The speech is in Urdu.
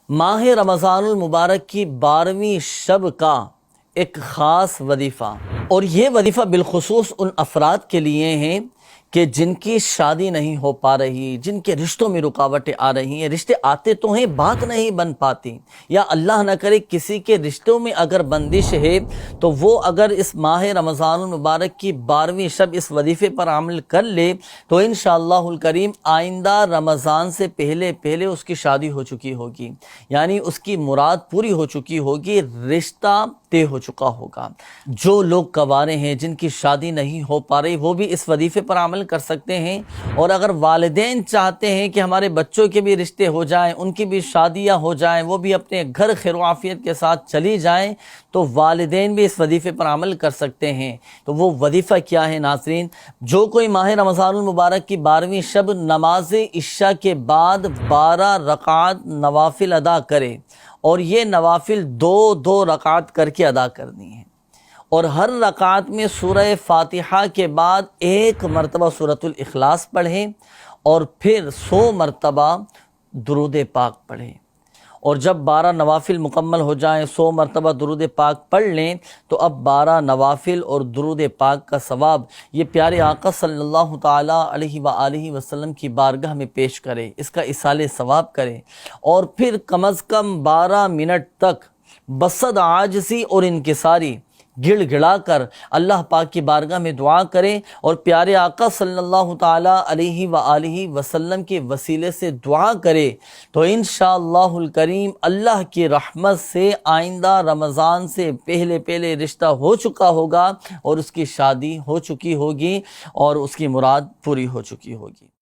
ماہ رمضان المبارک کی 12ویں شب کا ایک خاص وظیفہ، اور یہ وظیفہ بالخصوص ان افراد کے لیے ہیں کہ جن کی شادی نہیں ہو پا رہی، جن کے رشتوں میں رکاوٹیں آ رہی ہیں، رشتے آتے تو ہیں بات نہیں بن پاتی، یا اللہ نہ کرے کسی کے رشتوں میں اگر بندش ہے تو وہ اگر اس ماہ رمضان المبارک کی 12ویں شب اس وظیفے پر عمل کر لے تو انشاءاللہ الکریم آئندہ رمضان سے پہلے اس کی شادی ہو چکی ہوگی، یعنی اس کی مراد پوری ہو چکی ہوگی، رشتہ طے ہو چکا ہوگا۔ جو لوگ کنوارے ہیں، جن کی شادی نہیں ہو پا رہی، وہ بھی اس وظیفے پر عمل کر سکتے ہیں، اور اگر والدین چاہتے ہیں کہ ہمارے بچوں کے بھی رشتے ہو جائیں، ان کی بھی شادیاں ہو جائیں، وہ بھی اپنے گھر خیر و عافیت کے ساتھ چلی جائیں، تو والدین بھی اس وظیفے پر عمل کر سکتے ہیں۔ تو وہ وظیفہ کیا ہے ناظرین؟ جو کوئی ماہ رمضان المبارک کی 12ویں شب نماز عشاء کے بعد 12 رکعات نوافل ادا کرے، اور یہ نوافل 2 رکعات کر کے ادا کرنی ہے، اور ہر رکعت میں سورہ فاتحہ کے بعد 1 مرتبہ سورۃ الاخلاص پڑھیں، اور پھر 100 مرتبہ درود پاک پڑھیں، اور جب 12 نوافل مکمل ہو جائیں، 100 مرتبہ درود پاک پڑھ لیں، تو اب 12 نوافل اور درود پاک کا ثواب یہ پیارے آقا صلی اللہ تعالیٰ علیہ وآلہ وسلم کی بارگاہ میں پیش کرے، اس کا ایصال ثواب کرے، اور پھر کم از کم 12 منٹ تک بصد عاجزی اور انکساری گڑ گڑا کر اللہ پاک کی بارگاہ میں دعا کریں، اور پیارے آقا صلی اللہ تعالیٰ علیہ وآلہ وسلم کے وسیلے سے دعا کرے، تو انشاءاللہ الکریم اللہ کی رحمت سے آئندہ رمضان سے پہلے رشتہ ہو چکا ہوگا، اور اس کی شادی ہو چکی ہوگی، اور اس کی مراد پوری ہو چکی ہوگی۔